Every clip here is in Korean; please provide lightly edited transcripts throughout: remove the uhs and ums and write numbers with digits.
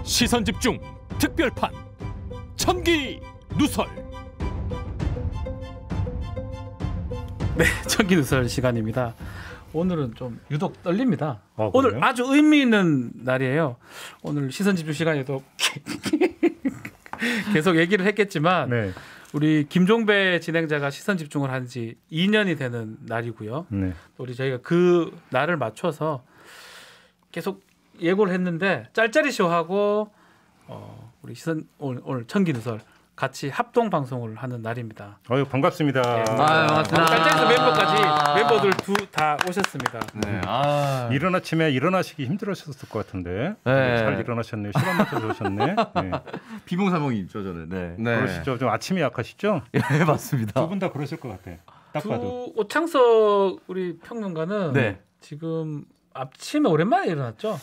시선집중 특별판 천기 누설. 네, 천기 누설 시간입니다. 오늘은 좀 유독 떨립니다. 오늘 그래요? 아주 의미 있는 날이에요. 오늘 시선집중 시간에도 계속 얘기를 했겠지만 네. 우리 김종배 진행자가 시선집중을 한 지 2년이 되는 날이고요. 네. 우리 저희가 그 날을 맞춰서 계속 예고를 했는데 짤짤이 쇼하고 우리 시선 오늘 천기 누설 같이 합동 방송을 하는 날입니다. 반갑습니다. 네. 반갑습니다. 짤짤이쇼 멤버들 다 오셨습니다. 네. 이른 아침에 일어나시기 힘들으셨을 것 같은데 네. 잘 일어나셨네요. 시간 맞춰서 오셨네. 네. 비몽사몽이죠 저는. 네. 그러시죠. 좀 아침이 약하시죠? 예, 맞습니다. 두 분 다 그러실 것 같아. 딱 봐도. 오창석 우리 평론가는 네. 지금 아침에 오랜만에 일어났죠?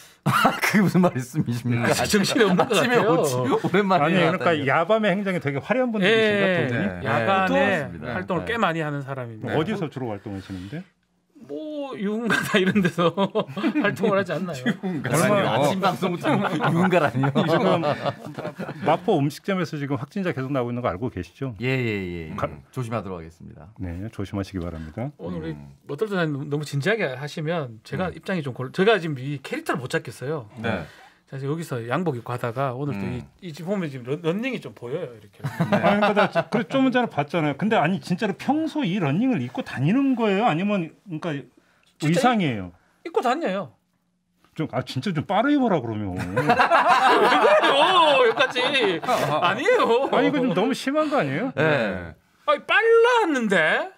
그게 무슨 말씀이십니까? 정신이 없는 것 같아요. 오랜만에. 아니 그러니까 야밤의 행정이 되게 화려한 분들이신가 두 분이? 네. 야간에 또 활동을 네. 꽤 많이 하는 사람입니다. 어디서 주로 활동하시는데? 뭐 유흥가나 이런 데서 활동을 하지 않나요? 아침 방송부터 유흥가라니요. 지금 마포 음식점에서 지금 확진자 계속 나오고 있는 거 알고 계시죠? 예. 조심하도록 하겠습니다. 네, 조심하시기 바랍니다. 오늘 우리 어떨 너무 진지하게 하시면 제가 입장이 좀 제가 지금 이 캐릭터를 못 잡겠어요. 네. 사실 여기서 양복 입고 하다가 오늘 또 이 집 보면 지금 런닝이 좀 보여요 이렇게. 아니 그러니까 그래 좀 전에 봤잖아요. 근데 아니 진짜로 평소 이 러닝을 입고 다니는 거예요? 아니면 그러니까 의상이에요? 입고 다녀요. 좀 진짜 좀 빠르게 입어라 그러면. 왜 그래요 여기까지 아니에요. 아니 이거 좀 너무 심한 거 아니에요? 네. 아니 빨랐는데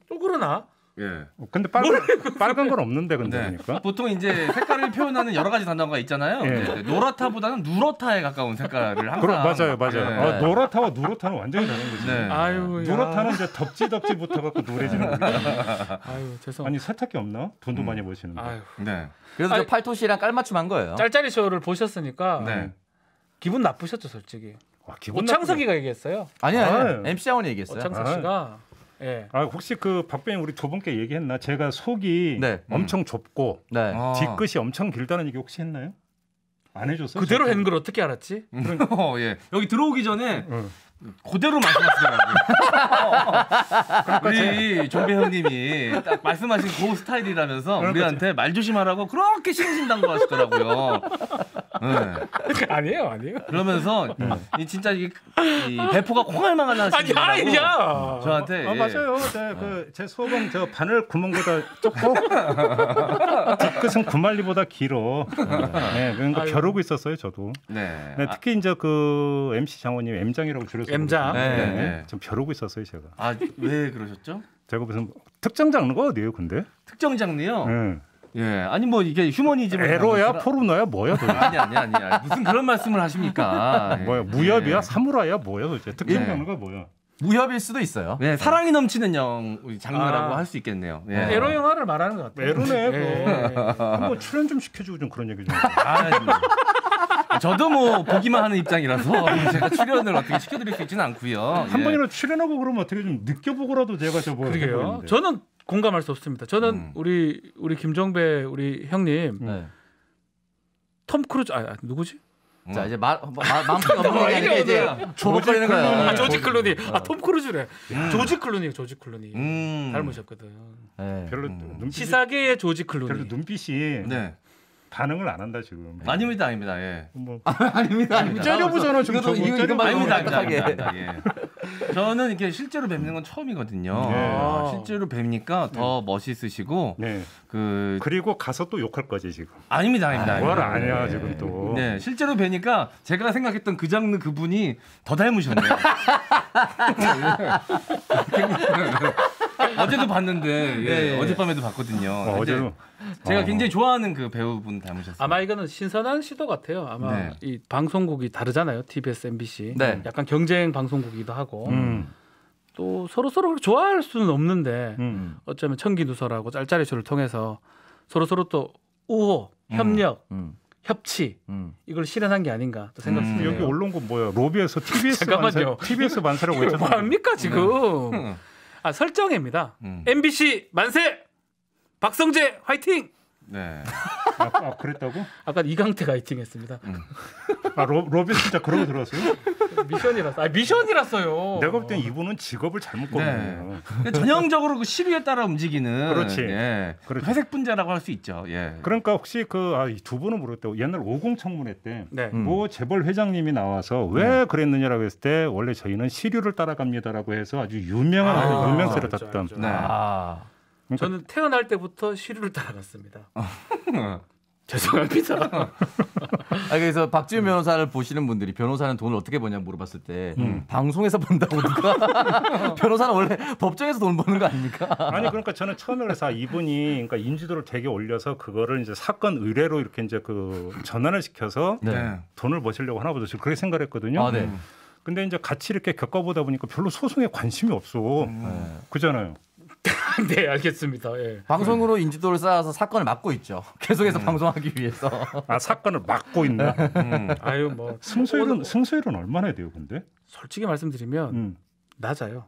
또 그러나? 예. 근데 빨간 건 없는데 근데 네. 보니까. 보통 이제 색깔을 표현하는 여러 가지 단어가 있잖아요. 예. 네. 노랗다보다는 누렇다에 가까운 색깔을 항상. 맞아요. 네. 노랗다와 누렇다는 완전히 다른 거지. 네. 아유, 노랗다는 이제 덕지부터 갖고 노래지는 거죠. 아유 죄송. 아니 세탁기 없나? 돈도 많이 버시는데. 아유. 네. 그래서 저 팔토시랑 깔맞춤한 거예요. 짤짤이 쇼를 보셨으니까 네. 기분 나쁘셨죠 솔직히. 기분 오창석이가 얘기했어요. 아니야. 아유. MC 장원이 얘기했어요. 오창석 씨가 예. 혹시 그 박배님 우리 두 분께 얘기했나? 제가 속이 네. 엄청 좁고 네. 뒤끝이 엄청 길다는 얘기 혹시 했나요? 안 해줬어요? 그대로 한 걸 어떻게 알았지? 예. 여기 들어오기 전에 응. 그대로 말씀하시더라고요. 우리 종배 형님이 딱 말씀하신 그 스타일이라면서 우리한테 말 조심하라고 그렇게 신신당부하시더라고요. 네. 아니에요. 그러면서 이 진짜 이 배포가 콩알망 하시더라고. 아니야. 저한테 예. 맞아요. 제 속은 저 바늘 구멍보다 좁고 뒤끝은 구말리보다 길어. 네, 그러니까 벼르고 있었어요, 저도. 네. 네, 특히 이제 그 MC 장원님 M장이라고 줄여서 M장. 네. 좀 벼르고 있었어요, 제가. 왜 그러셨죠? 제가 무슨 특정 장르가 어디예요, 근데? 특정 장르요? 네. 예. 아니 뭐 이게 휴머니즘을 에로야, 포르노야, 뭐야, 도대체? 아니. 무슨 그런 말씀을 하십니까? 예. 뭐야, 무협이야, 사무라이야, 뭐야, 도대체? 특정 장르가 뭐야? 무협일 수도 있어요. 네, 사랑이 넘치는 장르라고 할 수 있겠네요. 예. 에로 영화를 말하는 것 같아요. 에로네, 예. 한번 출연 좀 시켜주고 좀 그런 얘기 좀. 저도 뭐 보기만 하는 입장이라서 제가 출연을 어떻게 시켜드릴 수 있지는 않고요. 한 번이라도 출연하고 그러면 어떻게 좀 느껴보고라도 제가 그러게요. 저는 공감할 수 없습니다. 저는 우리 김종배 우리 형님 네. 톰 크루즈 누구지? 자 이제 마음속에 없는 게 아니라 이제 조목거리는 거예요. 조지 클루니. 톰 크루즈래. 조지 클루니. 닮으셨거든. 네. 별로 눈빛이, 시사계의 조지 별로 클루니. 눈빛이 네. 반응을 안 한다 지금. 아닙니다. 예. 뭐 아닙니다. 째려보잖아 지금. 이것만 아닙니다. 예. 저는 이렇게 실제로 뵙는 건 처음이거든요. 네. 실제로 뵙니까 더 멋있으시고 네. 그 그리고 가서 또 욕할 거지 지금. 아닙니다. 뭘 아니야 지금 또. 네, 실제로 뵈니까 제가 생각했던 그 장르 그분이 더 닮으셨네요. 어제도 봤는데 예, 어젯밤에도 봤거든요. 어제도 제가 굉장히 좋아하는 그 배우분 닮으셨어요. 아마 이거는 신선한 시도 같아요. 아마 네. 이 방송국이 다르잖아요. TBS, MBC. 네. 약간 경쟁 방송국이기도 하고 또 서로 좋아할 수는 없는데 어쩌면 천기 누설하고 짤짤이 쇼를 통해서 서로 또 우호, 협력, 협치 이걸 실현한 게 아닌가 또 생각합니다. 여기 올라온 거 뭐야? 로비에서 TBS 잠깐만요. TBS 만세라고 뭐 했잖아요. 합니까 지금? 설정입니다. MBC 만세! 박성재 화이팅! 네. 그랬다고? 아까 이강태가 히팅했습니다. 로빈 진짜 그러고 들었어요? 미션이라서. 미션이라서요. 내가 볼 땐 이분은 직업을 잘못 꼽네요. 전형적으로 그 시류에 따라 움직이는 그렇지. 예. 그렇지. 회색 분자라고 할 수 있죠. 예. 그러니까 혹시 이 두 분은 모르겠다고 옛날 50 청문회 때 네. 뭐 재벌 회장님이 나와서 왜 그랬느냐라고 했을 때 원래 저희는 시류를 따라갑니다라고 해서 아주 유명한 유명세를 알죠, 탔던. 알죠. 네. 그러니까 저는 태어날 때부터 시류를 따라갔습니다. 죄송합니다. 그래서 박지훈 변호사를 보시는 분들이 변호사는 돈을 어떻게 버냐 물어봤을 때 방송에서 번다고 누가 변호사는 원래 법정에서 돈 버는 거 아닙니까? 아니 그러니까 저는 처음에 그래서 이분이 그러니까 인지도를 되게 올려서 그거를 이제 사건 의뢰로 이렇게 이제 그 전환을 시켜서 네. 돈을 버시려고 하나 보다. 그렇게 생각했거든요. 네. 근데 이제 같이 이렇게 겪어보다 보니까 별로 소송에 관심이 없어. 그잖아요. 네, 알겠습니다. 예. 방송으로 인지도를 쌓아서 사건을 막고 있죠. 계속해서 방송하기 위해서. 사건을 막고 있나? 아유 뭐 승소율은 얼마나 돼요, 근데? 솔직히 말씀드리면 낮아요.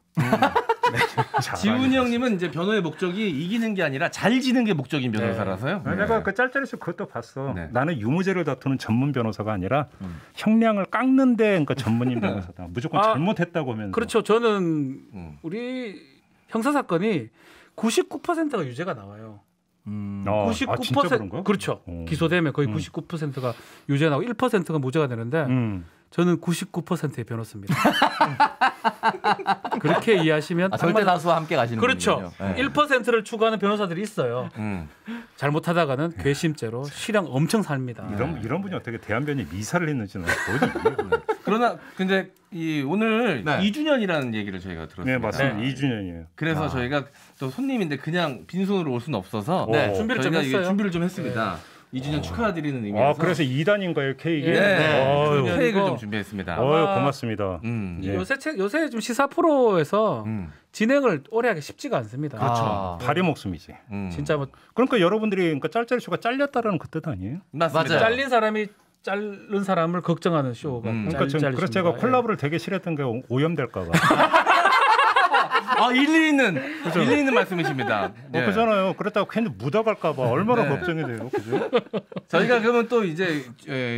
지훈이 형님은 이제 변호의 목적이 이기는 게 아니라 잘 지는 게 목적인 변호사라서요. 네. 내가 그 짤짤이에서 그것도 봤어. 네. 나는 유무죄를 다투는 전문 변호사가 아니라 형량을 깎는데 그러니까 전문인 변호사다. 무조건 잘못했다고 하면서. 그렇죠. 저는 우리 형사 사건이 99%가 유죄가 나와요. 99% 진짜 그런가? 그렇죠. 기소되면 거의 99%가 유죄 나오고 1%가 무죄가 되는데 저는 99%의 변호사입니다. 그렇게 이해하시면 절대 다수와 함께 가시는 그렇죠. 분이군요. 네. 1%를 추구하는 변호사들이 있어요. 잘못하다가는 괘씸죄로 실형 엄청 삽니다. 이런 분이 어떻게 대한변이 미사를 했는지는 어디 그러나 근데 오늘 네. 2주년이라는 얘기를 저희가 들었습니다. 네, 맞습니다. 2주년이에요. 그래서 저희가 또 손님인데 그냥 빈손으로 올 수는 없어서 준비를 좀 저희가 했어요. 준비를 좀 했습니다. 2주년 축하드리는 의미에서 그래서 2단인가요, 케이크? 네. 케이크를 좀 준비했습니다. 고맙습니다. 예. 요새 좀 시사 프로에서 진행을 오래 하기 쉽지가 않습니다. 그렇죠. 발의 목숨이지. 진짜 뭐 그러니까 여러분들이 그러니까 짤짤이 쇼가 잘렸다라는 그 뜻 아니에요? 맞습니다. 맞아요. 잘린 사람이 자른 사람을 걱정하는 쇼가 그러니까 그래서 제가 콜라보를 되게 싫어했던 게 오염될까 봐. 일리 있는 말씀이십니다. 네. 그잖아요. 그렇다고 괜히 묻어갈까 봐 얼마나 걱정이 돼요. 그죠? 저희가 그러면 또 이제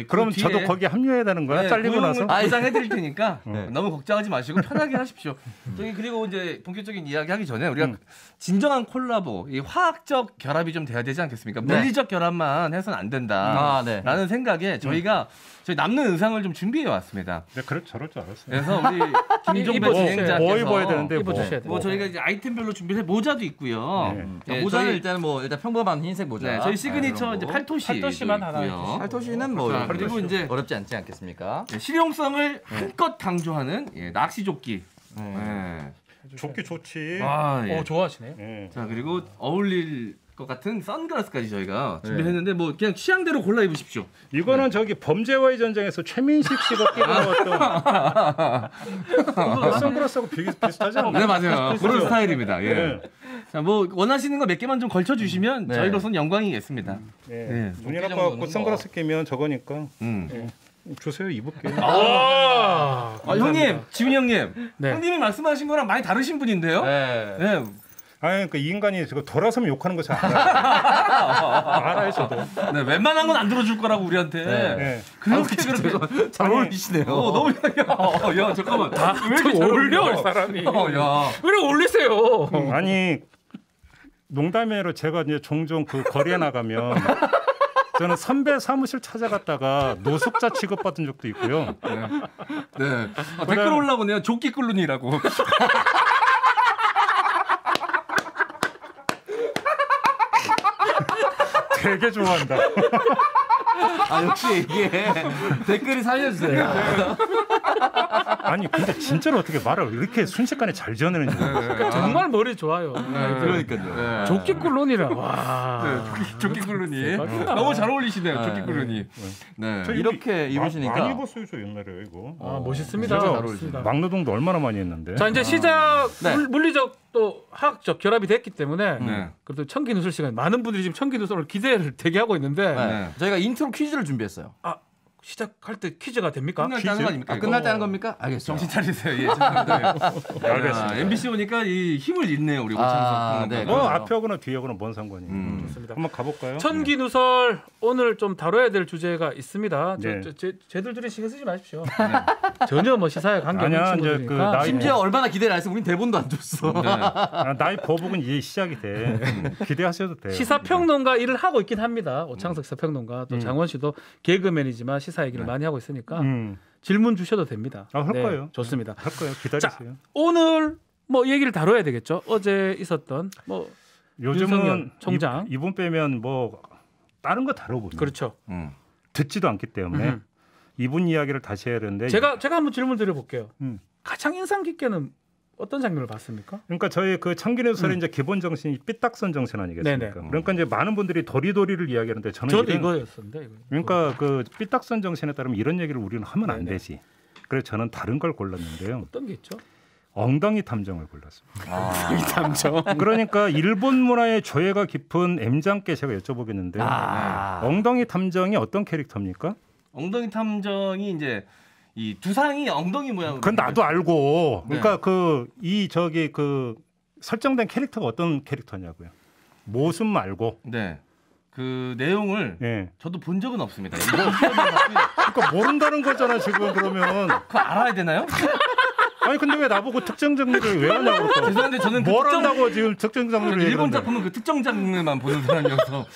그럼 저도 거기 합류해야 되는 거야? 잘리고 나서? 보장해드릴 테니까 너무 걱정하지 마시고 편하게 하십시오. 저희 그리고 이제 본격적인 이야기 하기 전에 우리가 진정한 콜라보, 이 화학적 결합이 좀 돼야 되지 않겠습니까? 물리적 결합만 해서는 안 된다라는 생각에 저희가 저희 남는 의상을 좀 준비해 왔습니다. 네, 저럴 줄 알았어요. 그래서 우리 김종배 진행자께서 뭐 입어야 되는데 입어주셔야 돼요. 저희가 이제 아이템별로 준비해 모자도 있고요. 네, 모자는 일단 일단 평범한 흰색 모자. 네, 저희 시그니처 이제 팔토시만 하나 있고요. 팔토시는 그리고 이제 어렵지 않지 않겠습니까? 실용성을 한껏 강조하는 낚시 조끼. 좋기 좋지. 좋아하시네요. 네. 자 그리고 어울릴 것 같은 선글라스까지 저희가 준비했는데 뭐 그냥 취향대로 골라 입으십시오. 이거는 저기 범죄와의 전쟁에서 최민식 씨가 끼고 나왔던 선글라스하고 비슷하지 않나요? 네 맞아요. 그런 스타일입니다. 예. 네. 자 뭐 원하시는 거 몇 개만 좀 걸쳐 주시면 저희로서는 영광이겠습니다. 네. 눈이 나빠갖고 선글라스 끼면 저거니까. 주세요, 입을게요. 형님, 지훈이 형님, 네. 형님이 말씀하신 거랑 많이 다르신 분인데요. 네. 아니 그 인간이 저거 돌아서면 욕하는 거 잘 알아요, 저도. 네, 웬만한 건 안 들어줄 거라고 우리한테. 네. 그렇게 잘 어울리시네요. 너무 야 잠깐만. 왜 이렇게 어울려 사람이. 야. 왜 이렇게 어울리세요? 아니 농담으로 제가 이제 종종 그 거리에 나가면 저는 선배 사무실 찾아갔다가 노숙자 취급받은 적도 있고요. 네. 댓글 올라오네요. 조끼 꿀룬이라고. 되게 좋아한다. 역시 이게 댓글이 살려주세요. 아니 근데 진짜로 어떻게 말을 이렇게 순식간에 잘 지어내는지 모르겠어요. 정말 머리 좋아요. 그러니까요. 조끼 꿀론이라. 와. 조끼 꿀룬이. 너무 잘 어울리시네요. 조끼 꿀룬이. 네. 이렇게 입으시니까 많이 입었어요, 저 옛날에 이거. 멋있습니다. 제가 멋있습니다. 막노동도 얼마나 많이 했는데. 자 이제 시작 물리적 또 화학적 결합이 됐기 때문에 네. 그래도 청기 누설 시간 많은 분들이 지금 청기 누설을 기대를 되게 하고 있는데 저희가 인트로 퀴즈를 준비했어요. 시작할 때 퀴즈가 됩니까? 끝날 때 하는 거 아닙니까? 끝날 때 하는 겁니까? 알겠습니다. 정신 차리세요. 예, 죄송합니다. 알겠습니다. MBC 오니까 이 힘을 잃네요, 우리 오창석. 네. 뭐 앞에 하거나 뒤에 하거나 뭔 상관이에요. 좋습니다. 한번 가볼까요? 천기누설 오늘 좀 다뤄야 될 주제가 있습니다. 네. 쟤들 둘이 신경 쓰지 마십시오. 전혀 뭐 시사에 관계없는 아니야, 이제 친구들이니까. 그 나이- 심지어 얼마나 기대를 안 했어. 우린 대본도 안 줬어. 나이 보복은 이제 시작이 돼. 기대하셔도 돼요. 시사평론가 일을 하고 있긴 합니다. 오창석 시사평론가 또 장원 씨도 개그맨이지만 시사 얘기를 많이 하고 있으니까 질문 주셔도 됩니다. 할 거예요. 좋습니다. 할 거예요. 기다리세요. 자, 오늘 뭐 얘기를 다뤄야 되겠죠. 어제 있었던 뭐 요즘은 윤석열 총장. 이분 빼면 뭐 다른 거 다루고 그렇죠. 듣지도 않기 때문에 이분 이야기를 다시 해야 되는데 제가 한번 질문 드려볼게요. 음. 가장 인상 깊게는 어떤 장면을 봤습니까? 그러니까 저희 그 청기누설의 이제 기본 정신이 삐딱선 정신 아니겠습니까? 네네. 그러니까 이제 많은 분들이 도리도리를 이야기하는데 저도 이런- 이거였었는데. 이거. 그러니까 그 삐딱선 정신에 따르면 이런 얘기를 우리는 하면 안 되지. 그래서 저는 다른 걸 골랐는데요. 어떤 게 있죠? 엉덩이 탐정을 골랐습니다. 이 탐정. 그러니까 일본 문화의 조예가 깊은 M장께 제가 여쭤보겠는데요. 엉덩이 탐정이 어떤 캐릭터입니까? 엉덩이 탐정이 이제 이 두상이 엉덩이 모양으로. 그건 나도 알고. 네. 그러니까 그 설정된 캐릭터가 어떤 캐릭터냐고요. 모습 말고. 네. 그 내용을 예. 저도 본 적은 없습니다. 이거 시험을 그러니까 모른다는 거잖아 지금 그러면. 그거 알아야 되나요? 아니 근데 왜 나보고 특정 장르를 왜 하냐고. 또. 죄송한데 저는 그 뭘 특정- 한다고 지금 특정 장르를 일본 얘기하는데. 작품은 그 특정 장르만 보는 사람이어서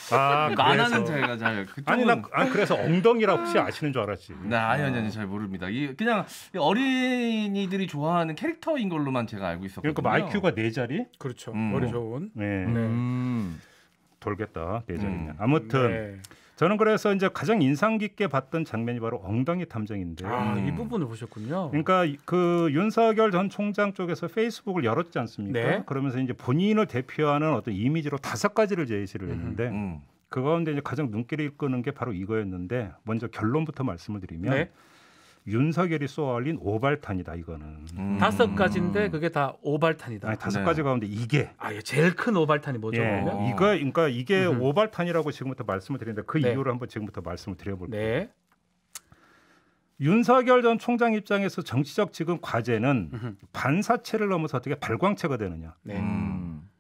만화는 제가 잘 아니 난 그래서 엉덩이라 혹시 아시는 줄 알았지. 네, 아니 잘 모릅니다. 그냥 어린이들이 좋아하는 캐릭터인 걸로만 제가 알고 있었거든요. 그러니까 IQ가 4자리? 그렇죠. 머리 좋은. 네. 돌겠다. 4자리면. 아무튼 네. 저는 그래서 이제 가장 인상 깊게 봤던 장면이 바로 엉덩이 탐정인데요. 이 부분을 보셨군요. 그러니까 그 윤석열 전 총장 쪽에서 페이스북을 열었지 않습니까? 네. 그러면서 이제 본인을 대표하는 어떤 이미지로 5가지를 제시를 했는데 그 가운데 이제 가장 눈길을 끄는 게 바로 이거였는데 먼저 결론부터 말씀을 드리면 네. 윤석열이 쏘아올린 오발탄이다 이거는. 5가지인데 그게 다 오발탄이다. 아니 5가지 가운데 이게 예, 제일 큰 오발탄이 뭐죠? 예, 그러면? 이거 그러니까 이게 오발탄이라고 지금부터 말씀을 드리는데 그 네. 이유를 한번 지금부터 말씀을 드려볼게요. 네. 윤석열 전 총장 입장에서 정치적 지금 과제는 반사체를 넘어서 어떻게 발광체가 되느냐 네.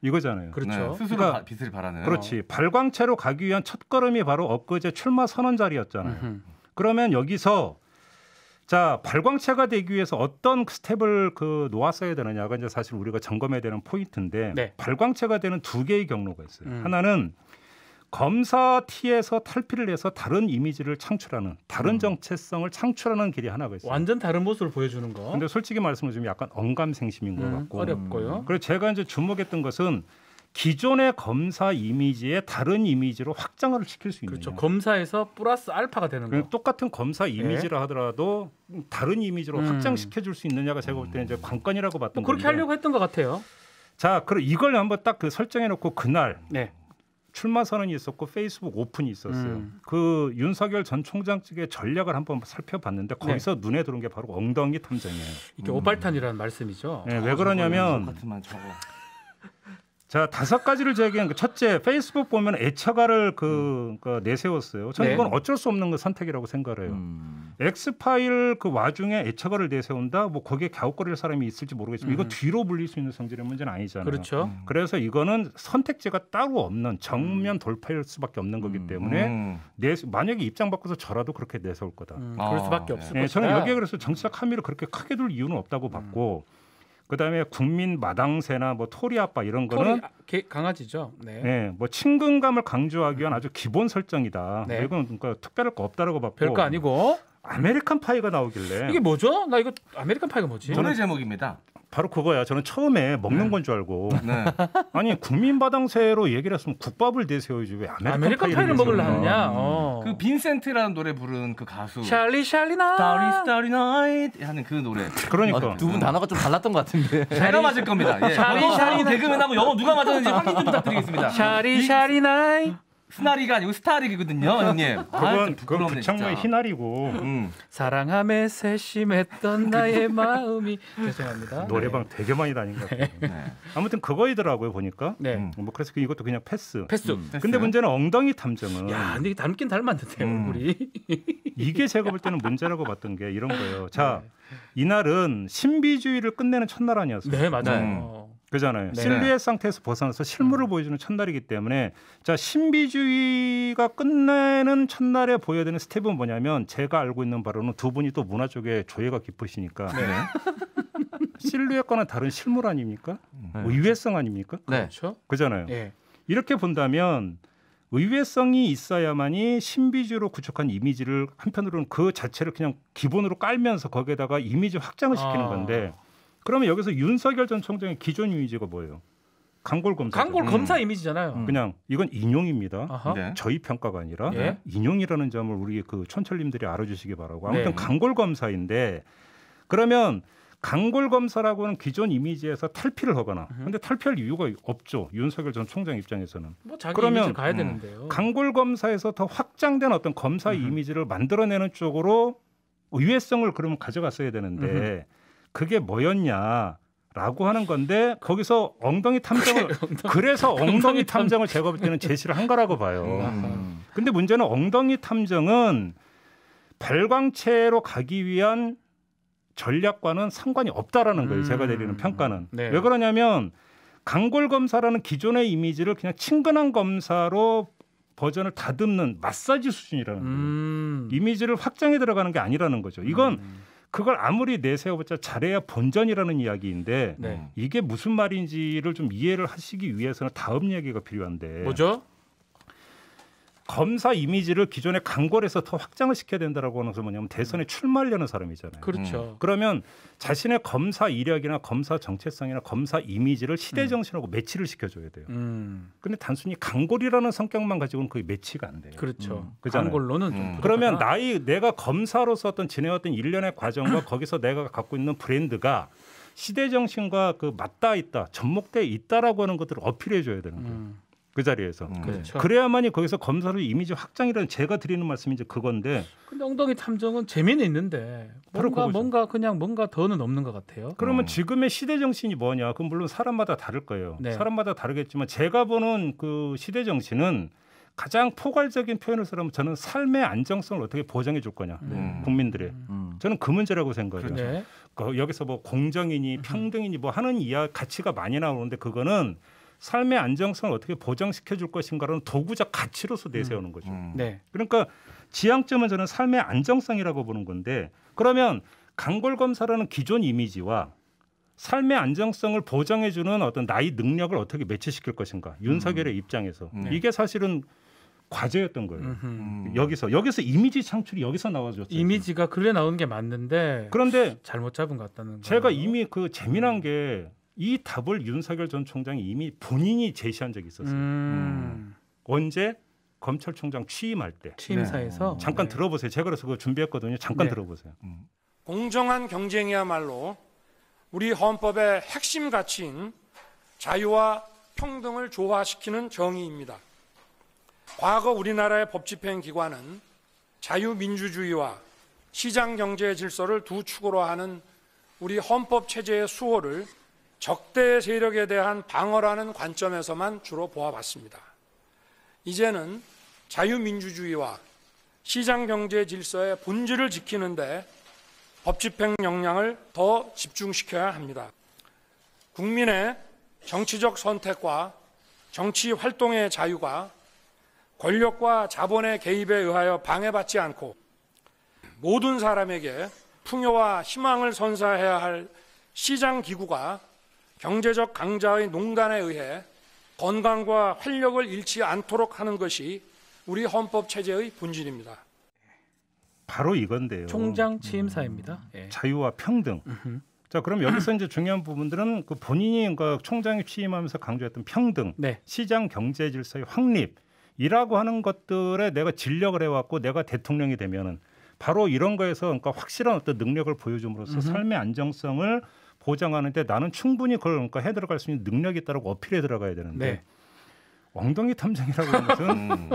이거잖아요. 그렇죠. 스스로 그러니까 빛을 발하는. 그렇지. 발광체로 가기 위한 첫걸음이 바로 엊그제 출마 선언 자리였잖아요. 그러면 여기서 자 발광체가 되기 위해서 어떤 스텝을 놓았어야 되느냐가 이제 사실 우리가 점검해야 되는 포인트인데 네. 발광체가 되는 2개의 경로가 있어요. 하나는 검사 T에서 탈피를 해서 다른 이미지를 창출하는 다른 정체성을 창출하는 길이 하나가 있어요. 완전 다른 모습을 보여주는 거. 근데 솔직히 말씀을 좀 약간 언감생심인 것 같고 어렵고요. 그래서 제가 이제 주목했던 것은 기존의 검사 이미지에 다른 이미지로 확장을 시킬 수 있느냐. 그렇죠. 검사에서 플러스 알파가 되는 거. 똑같은 검사 이미지라 하더라도 다른 이미지로 확장시켜 줄 수 있느냐가 제가 볼 때 이제 관건이라고 봤던 뭐 그렇게 건데. 하려고 했던 것 같아요. 자, 그럼 이걸 한번 딱 설정해 놓고 그날 네. 출마 선언이 있었고 페이스북 오픈이 있었어요. 그 윤석열 전 총장 측의 전략을 한번 살펴봤는데 거기서 눈에 들어온 게 바로 엉덩이 탐정이에요. 이게 오발탄이라는 말씀이죠. 네, 왜 그러냐면 같으면 저거. 자 5가지를 제기한 그 첫째 페이스북 보면 애처가를 내세웠어요. 저는 네. 이건 어쩔 수 없는 그 선택이라고 생각을 해요. 엑스파일 그 와중에 애처가를 내세운다. 뭐 거기에 갸웃거릴 사람이 있을지 모르겠지만 이거 뒤로 불릴 수 있는 성질의 문제는 아니잖아요. 그렇죠. 그래서 이거는 선택지가 따로 없는 정면 돌파일 수밖에 없는 거기 때문에 만약에 입장 바꿔서 저라도 그렇게 내세울 거다. 그럴 수밖에 없을 네, 것이다. 저는 여기에 그래서 정치적 함의를 그렇게 크게 둘 이유는 없다고 봤고 그다음에 국민 마당새나 뭐 토리 아빠 이런 거는 강아지죠. 네. 네, 뭐 친근감을 강조하기 위한 아주 기본 설정이다. 네. 이건 그러니까 특별할 거 없다라고 봤고 별거 아니고 아메리칸 파이가 나오길래 이게 뭐죠? 나 이거 아메리칸 파이가 뭐지? 노래 제목입니다. 바로 그거야. 저는 처음에 먹는 건 줄 알고 네. 아니 국민 마당새로 얘기를 했으면 국밥을 내세워야지 왜 아메리칸 파이를 먹으려 하느냐? 그 빈센트라는 노래 부른 그 가수 샬리 샬리나 Starry Night 하는 그 노래. 그러니까 두 분 단어가 좀 달랐던 것 같은데. 제가 맞을 겁니다. 예. 샤리, 본인 샤리. 개그맨하고 영어 누가 맞았는지 확인 좀 부탁드리겠습니다. 샤리 샤리 나이 스나리가 아니고 스타릭이거든요, 형님. 그건 부창모의 희날이고 사랑함에 세심했던 나의 마음이 죄송합니다. 노래방 되게 많이 다닌 것 같아요. 아무튼 그거이더라고요 보니까. 뭐 그래서 이것도 그냥 패스. 근데 문제는 엉덩이 탐정은. 야, 근데 닮긴 닮았는데요, 우리. 이게 제가 볼 때는 문제라고 봤던 게 이런 거예요. 자, 이날은 신비주의를 끝내는 첫날 아니었어요? 네, 맞아요. 그잖아요. 실루엣 상태에서 벗어나서 실물을 보여주는 첫날이기 때문에 자 신비주의가 끝내는 첫날에 보여야 되는 스텝은 뭐냐면 제가 알고 있는 바로는 두 분이 또 문화 쪽에 조예가 깊으시니까 실루엣과는 다른 실물 아닙니까? 의외성 아닙니까? 그렇죠. 그잖아요. 이렇게 본다면 의외성이 있어야만이 신비주의로 구축한 이미지를 한편으로는 그 자체를 그냥 기본으로 깔면서 거기에다가 이미지 확장을 시키는 건데 그러면 여기서 윤석열 전 총장의 기존 이미지가 뭐예요? 강골 검사. 강골 검사 이미지잖아요. 그냥 이건 인용입니다. 저희 평가가 아니라 인용이라는 점을 우리 그 촌철님들이 알아주시기 바라고. 아무튼 강골 검사인데 그러면 강골 검사라고는 기존 이미지에서 탈피를 하거나 근데 탈피할 이유가 없죠. 윤석열 전 총장 입장에서는. 뭐 자기 그러면 이미지를 가야 되는데요. 강골 검사에서 더 확장된 어떤 검사 이미지를 만들어내는 쪽으로 의외성을 그러면 가져갔어야 되는데 그게 뭐였냐라고 하는 건데 거기서 엉덩이 탐정을 그래서 엉덩이 탐정을 제가 볼 때는 제시를 한 거라고 봐요. 근데 문제는 엉덩이 탐정은 발광체로 가기 위한 전략과는 상관이 없다라는 거예요. 제가 내리는 평가는. 왜 그러냐면 강골 검사라는 기존의 이미지를 그냥 친근한 검사로 버전을 다듬는 마사지 수준이라는 거예요. 이미지를 확장해 들어가는 게 아니라는 거죠. 이건 그걸 아무리 내세워봤자 잘해야 본전이라는 이야기인데 이게 무슨 말인지를 좀 이해를 하시기 위해서는 다음 얘기가 필요한데 뭐죠? 검사 이미지를 기존의 강골에서 더 확장을 시켜야 된다라고 하는 것은 뭐냐면 대선에 출마하려는 사람이잖아요. 그렇죠. 그러면 자신의 검사 이력이나 검사 정체성이나 검사 이미지를 시대 정신하고 매치를 시켜줘야 돼요. 근데 단순히 강골이라는 성격만 가지고는 그게 매치가 안 돼요. 그렇죠. 그잖아요. 강골로는 좀 그러면 내가 검사로서 어떤 지내왔던 일련의 과정과 거기서 내가 갖고 있는 브랜드가 시대 정신과 그 맞닿아 있다, 접목돼 있다라고 하는 것들을 어필해 줘야 되는 거예요. 그 자리에서. 그렇죠. 그래야만이 거기서 검사를 이미지 확장이라는 제가 드리는 말씀이 이제 그건데. 근데 엉덩이 탐정은 재미는 있는데 뭔가 더는 없는 것 같아요. 그러면 지금의 시대 정신이 뭐냐? 그건 물론 사람마다 다를 거예요. 사람마다 다르겠지만 제가 보는 그 시대 정신은 가장 포괄적인 표현을 쓰려면 저는 삶의 안정성을 어떻게 보장해 줄 거냐. 국민들의. 저는 그 문제라고 생각해요. 여기서 뭐 공정이니 평등이니 뭐 하는 가치가 많이 나오는데 그거는 삶의 안정성을 어떻게 보장시켜 줄 것인가라는 도구적 가치로서 내세우는 거죠. 그러니까 지향점은 저는 삶의 안정성이라고 보는 건데 그러면 강골 검사라는 기존 이미지와 삶의 안정성을 보장해 주는 어떤 나의 능력을 어떻게 매치시킬 것인가. 윤석열의 입장에서. 이게 사실은 과제였던 거예요. 여기서 이미지 창출이 여기서 나와줬어요. 이미지가 그래 나오는 게 맞는데 그런데 잘못 잡은 것 같다는 제가 거예요. 이미 그 재미난 게 이 답을 윤석열 전 총장이 이미 본인이 제시한 적이 있었어요. 언제? 검찰총장 취임할 때. 취임사에서. 잠깐 들어보세요. 제가 그래서 그거 준비했거든요. 잠깐 들어보세요. 공정한 경쟁이야말로 우리 헌법의 핵심 가치인 자유와 평등을 조화시키는 정의입니다. 과거 우리나라의 법집행기관은 자유민주주의와 시장경제 질서를 두 축으로 하는 우리 헌법체제의 수호를 적대 세력에 대한 방어라는 관점에서만 주로 보아봤습니다. 이제는 자유민주주의와 시장경제 질서의 본질을 지키는데 법집행 역량을 더 집중시켜야 합니다. 국민의 정치적 선택과 정치 활동의 자유가 권력과 자본의 개입에 의하여 방해받지 않고 모든 사람에게 풍요와 희망을 선사해야 할 시장기구가 경제적 강자의 농간에 의해 건강과 활력을 잃지 않도록 하는 것이 우리 헌법체제의 본질입니다. 바로 이건데요. 총장 취임사입니다. 자유와 평등. 자, 그럼 여기서 이제 중요한 부분들은 그 본인이 그러니까 총장이 취임하면서 강조했던 평등, 시장 경제 질서의 확립이라고 하는 것들에 내가 진력을 해왔고 내가 대통령이 되면은 바로 이런 거에서 그러니까 확실한 어떤 능력을 보여줌으로써 삶의 안정성을 보장하는데 나는 충분히 그걸 그러니까 해 들어갈 수 있는 능력이 있다고 어필해 들어가야 되는데 엉덩이 탐정이라고 하는 것은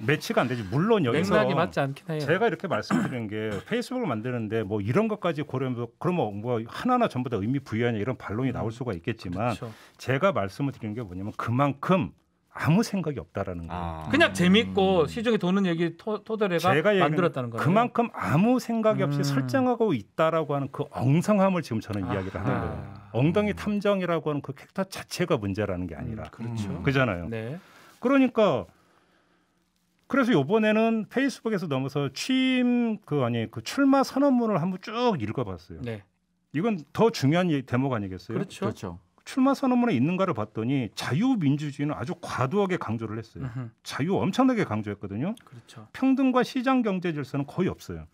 매치가 안 되지. 물론 여기서 맥락이 맞지 않긴 해요. 제가 이렇게 말씀드리는 게 페이스북을 만드는데 뭐 이런 것까지 고려하면서 그러면 뭐 하나하나 전부 다 의미 부여하냐 이런 반론이 나올 수가 있겠지만 그렇죠. 제가 말씀을 드리는 게 뭐냐면 그만큼 아무 생각이 없다라는 거예요. 그냥 재밌고 시중에 도는 얘기 토대로가 제가 만들었다는 거예요. 그만큼 아무 생각이 없이 설정하고 있다라고 하는 그 엉성함을 지금 저는 이야기를 하는 거예요. 엉덩이 탐정이라고 하는 그 캐릭터 자체가 문제라는 게 아니라 그렇죠. 그잖아요. 네. 그러니까 그래서 이번에는 페이스북에서 넘어서 그 출마 선언문을 한번 쭉 읽어봤어요. 네. 이건 더 중요한 대목 아니겠어요? 그렇죠. 그렇죠. 출마 선언문에 있는가를 봤더니 자유민주주의는 아주 과도하게 강조를 했어요. 자유 엄청나게 강조했거든요. 그렇죠. 평등과 시장 경제 질서는 거의 없어요.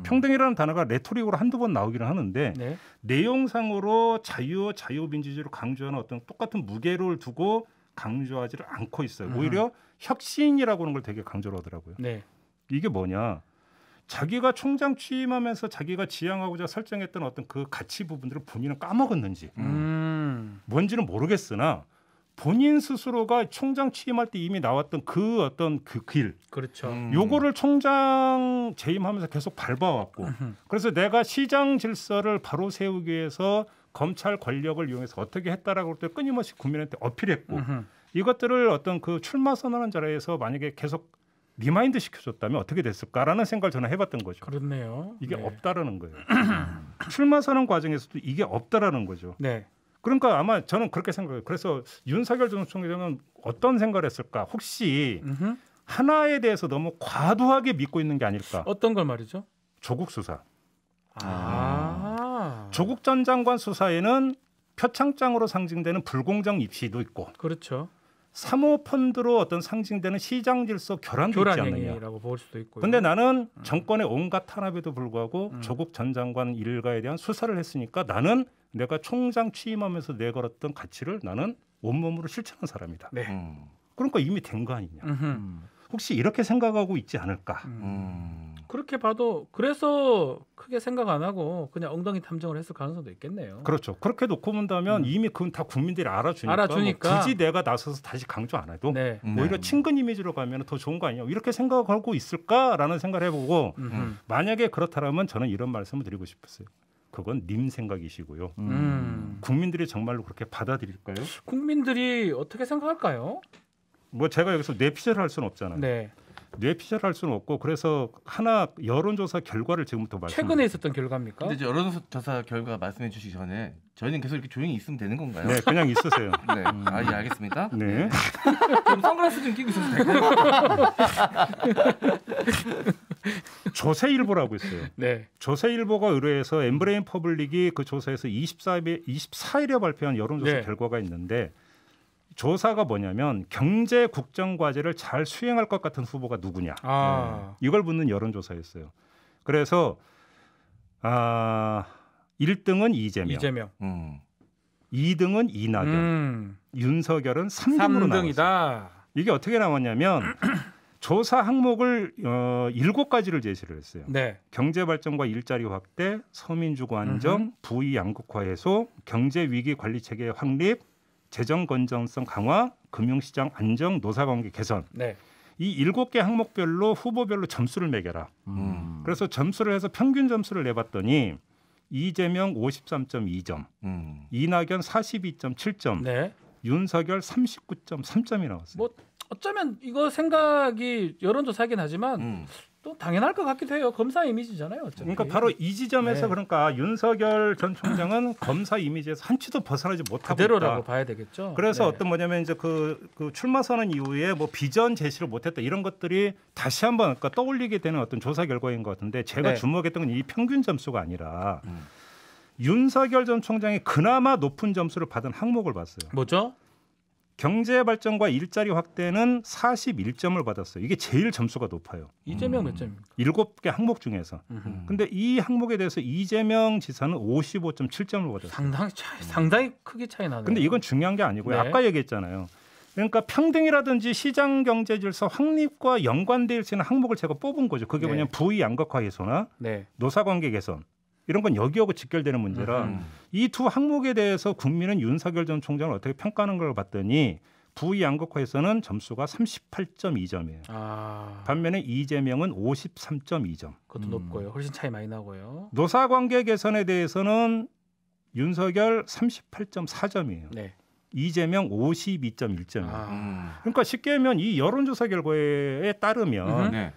평등이라는 단어가 레토릭으로 한두 번 나오기는 하는데 네. 내용상으로 자유민주주의를 강조하는 어떤 똑같은 무게를 두고 강조하지를 않고 있어요. 오히려 혁신이라고 하는 걸 되게 강조를 하더라고요. 네. 이게 뭐냐? 자기가 총장 취임하면서 자기가 지향하고자 설정했던 어떤 그 가치 부분들을 본인은 까먹었는지 뭔지는 모르겠으나 본인 스스로가 총장 취임할 때 이미 나왔던 그 어떤 그 길, 그렇죠. 요거를 총장 재임하면서 계속 밟아왔고, 그래서 내가 시장 질서를 바로 세우기 위해서 검찰 권력을 이용해서 어떻게 했다라고 할 때 끊임없이 국민한테 어필했고, 이것들을 어떤 그 출마 선언한 자리에서 만약에 계속 리마인드 시켜줬다면 어떻게 됐을까라는 생각을 저는 해봤던 거죠. 그렇네요. 이게 네. 없다라는 거예요. 출마 선언 과정에서도 이게 없다라는 거죠. 네. 그러니까 아마 저는 그렇게 생각해요. 그래서 윤석열 전 총장은 어떤 생각을 했을까? 혹시 하나에 대해서 너무 과도하게 믿고 있는 게 아닐까? 어떤 걸 말이죠? 조국 수사. 아. 조국 전 장관 수사에는 표창장으로 상징되는 불공정 입시도 있고, 그렇죠. 사모펀드로 어떤 상징되는 시장 질서 교란도 있지 않느냐. 교란행위라고 볼 수도 있고요. 근데 나는 정권의 온갖 탄압에도 불구하고 조국 전 장관 일가에 대한 수사를 했으니까 나는 내가 총장 취임하면서 내걸었던 가치를 나는 온몸으로 실천한 사람이다. 네. 그러니까 이미 된 거 아니냐. 혹시 이렇게 생각하고 있지 않을까. 그렇게 봐도 그래서 크게 생각 안 하고 그냥 엉덩이 탐정을 했을 가능성도 있겠네요. 그렇죠. 그렇게 놓고 본다면 이미 그건 다 국민들이 알아주니까 뭐 굳이 내가 나서서 다시 강조 안 해도 네. 오히려 친근 이미지로 가면 더 좋은 거 아니냐. 이렇게 생각하고 있을까라는 생각을 해보고 만약에 그렇다면 저는 이런 말씀을 드리고 싶었어요. 그건 님 생각이시고요. 국민들이 정말로 그렇게 받아들일까요? 국민들이 어떻게 생각할까요? 뭐 제가 여기서 뇌피셜을 할 수는 없잖아요. 네. 뇌피셜을 할 수는 없고 그래서 하나 여론조사 결과를 지금부터 말씀드릴게요. 최근에 있었던 결과입니까? 근데 여론조사 결과 말씀해 주시기 전에 저희는 계속 이렇게 조용히 있으면 되는 건가요? 네, 그냥 있으세요. 네. 아, 예, 알겠습니다. 네. 그럼 선글라스 좀 끼고 있어도 될까요? 조세일보라고 있어요. 네. 조세일보가 의뢰해서 엠브레인 퍼블릭이 그 조사에서 24일에 발표한 여론조사 네. 결과가 있는데 조사가 뭐냐면 경제 국정 과제를 잘 수행할 것 같은 후보가 누구냐. 이걸 묻는 여론조사였어요. 그래서 1등은 이재명. 2등은 이낙연. 윤석열은 3등으로 나왔어요. 이게 어떻게 나왔냐면 조사 항목을 7가지를 제시를 했어요. 네. 경제발전과 일자리 확대, 서민주거 안정, 부의 양극화 해소, 경제위기 관리체계 확립, 재정 건전성 강화, 금융시장 안정, 노사관계 개선. 네. 이 7개 항목별로 후보별로 점수를 매겨라. 그래서 점수를 해서 평균 점수를 내봤더니 이재명 53.2점, 이낙연 42.7점, 네. 윤석열 39.3점이 나왔어요. 뭐 어쩌면 이거 생각이 여론조사긴 하지만 또 당연할 것 같기도 해요. 검사 이미지잖아요. 어차피. 그러니까 바로 이 지점에서 네. 그러니까 윤석열 전 총장은 검사 이미지에서 한 치도 벗어나지 못하고 그대로라고 있다. 봐야 되겠죠. 그래서 네. 어떤 뭐냐면 이제 그 출마 선언 이후에 뭐 비전 제시를 못했다 이런 것들이 다시 한번 그러니까 떠올리게 되는 어떤 조사 결과인 것 같은데 제가 네. 주목했던 건 이 평균 점수가 아니라 윤석열 전 총장이 그나마 높은 점수를 받은 항목을 봤어요. 뭐죠? 경제 발전과 일자리 확대는 41점을 받았어요. 이게 제일 점수가 높아요. 이재명 몇 점입니까? 7개 항목 중에서. 근데 이 항목에 대해서 이재명 지사는 55.7점을 받았어요. 상당히 크게 차이 나네요. 근데 이건 중요한 게 아니고요. 네. 아까 얘기했잖아요. 그러니까 평등이라든지 시장 경제 질서 확립과 연관될 수 있는 항목을 제가 뽑은 거죠. 그게 네. 뭐냐면 부의 양극화 해소나 네. 노사관계 개선. 이런 건 여기하고 직결되는 문제라 이 두 항목에 대해서 국민은 윤석열 전 총장을 어떻게 평가하는 걸 봤더니 부양극화에서는 점수가 38.2점이에요. 반면에 이재명은 53.2점. 그것도 높고요. 훨씬 차이 많이 나고요. 노사관계 개선에 대해서는 윤석열 38.4점이에요. 네. 이재명 52.1점이에요. 그러니까 쉽게 하면 이 여론조사 결과에 따르면 네.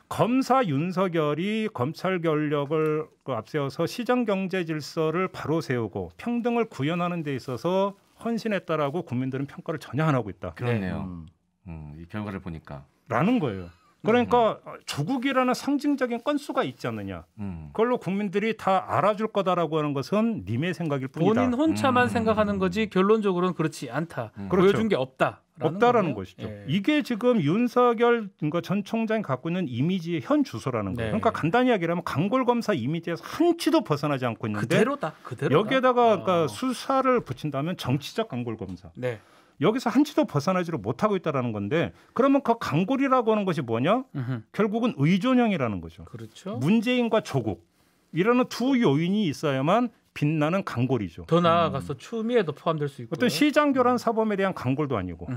검사 윤석열이 검찰 권력을 앞세워서 시정 경제 질서를 바로 세우고 평등을 구현하는 데 있어서 헌신했다라고 국민들은 평가를 전혀 안 하고 있다. 그렇네요. 이 결과를 보니까. 라는 거예요. 그러니까 조국이라는 상징적인 건수가 있지 않느냐. 그걸로 국민들이 다 알아줄 거다라고 하는 것은 님의 생각일 뿐이다. 본인 혼자만 생각하는 거지 결론적으로는 그렇지 않다. 그렇죠. 보여준 게 없다라는 것이죠. 예. 이게 지금 윤석열 전 총장이 갖고 있는 이미지의 현 주소라는 거예요. 네. 그러니까 간단히 이야기하면 강골검사 이미지에서 한치도 벗어나지 않고 있는데 그대로다. 여기에다가 그러니까 수사를 붙인다면 정치적 강골검사. 네. 여기서 한치도 벗어나지를 못하고 있다는 건데 그러면 그 강골이라고 하는 것이 뭐냐? 결국은 의존형이라는 거죠. 그렇죠. 문재인과 조국 이라는 두 요인이 있어야만 빛나는 강골이죠. 더 나아가서 추미애도 포함될 수 있고 어떤 시장 교란 사범에 대한 강골도 아니고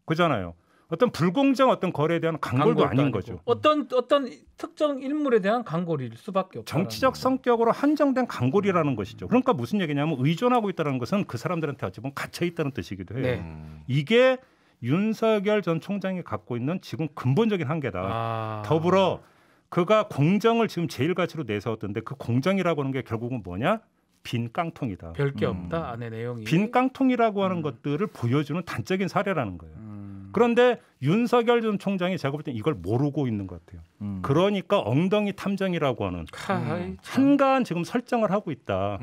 그잖아요. 어떤 불공정 어떤 거래에 대한 강골도 아닌 아니고. 거죠. 어떤 특정 인물에 대한 강골일 수밖에 없다. 정치적 성격으로 한정된 강골이라는 것이죠. 그러니까 무슨 얘기냐면 의존하고 있다는 것은 그 사람들한테 어찌 보면 갇혀 있다는 뜻이기도 해요. 네. 이게 윤석열 전 총장이 갖고 있는 지금 근본적인 한계다. 더불어 그가 공정을 지금 제일 가치로 내세웠던데 그 공정이라고 하는 게 결국은 뭐냐? 빈 깡통이다. 별게 없다. 안에 내용이. 빈 깡통이라고 하는 것들을 보여주는 단적인 사례라는 거예요. 그런데 윤석열 전 총장이 제가 볼 때 이걸 모르고 있는 것 같아요. 그러니까 엉덩이 탐정이라고 하는 한가한 지금 설정을 하고 있다.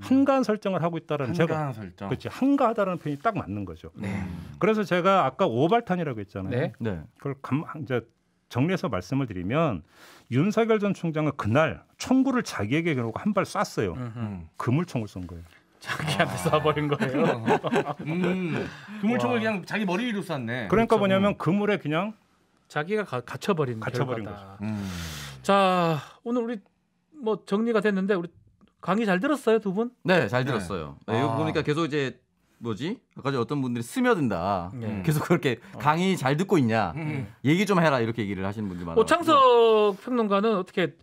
한가한 설정을 하고 있다라는 한가한 설정. 그렇지 한가하다라는 표현이 딱 맞는 거죠. 그래서 제가 아까 오발탄이라고 했잖아요. 네. 그걸 이제 정리해서 말씀을 드리면 윤석열 전 총장은 그날 총구를 자기에게 겨누고 한 발 쐈어요. 그물총을 쏜 거예요. 자기한테 쏴버린 거예요. 그물총을 그냥 자기 머리 위로 쐈네. 그러니까 뭐냐면 그물에 그냥 자기가 갇혀버린 거죠. 자, 오늘 우리 뭐 정리가 됐는데 우리 강의 잘 들었어요, 두 분? 네, 잘 들었어요. 네, 이거 보니까 계속 이제 뭐지? 아까 어떤 분들이 스며든다. 계속 그렇게 강의 잘 듣고 있냐? 얘기 좀 해라 이렇게 얘기를 하시는 분들이 많아요. 오창석 평론가는 어떻게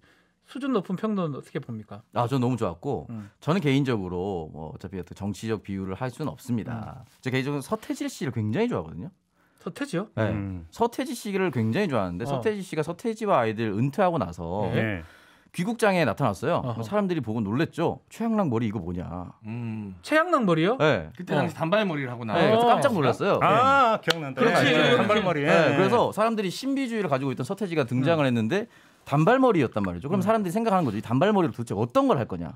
수준 높은 평론 어떻게 봅니까? 저는 너무 좋았고 저는 개인적으로 뭐 어차피 정치적 비유를 할 수는 없습니다. 제 개인적으로 서태지 씨를 굉장히 좋아하거든요. 서태지요? 네. 서태지 씨를 굉장히 좋아하는데 서태지 씨가 서태지와 아이들 은퇴하고 나서 귀국장에 나타났어요. 사람들이 보고 놀랬죠. 최양락 머리 이거 뭐냐? 최양락 머리요? 네. 그때 당시 단발머리를 하고 나. 네, 그래서 깜짝 놀랐어요. 기억난다. 그렇지. 단발머리. 네, 그래서 사람들이 신비주의를 가지고 있던 서태지가 등장을 했는데 단발머리였단 말이죠. 그럼 사람들이 생각하는 거죠. 이 단발머리로 도대체 어떤 걸 할 거냐.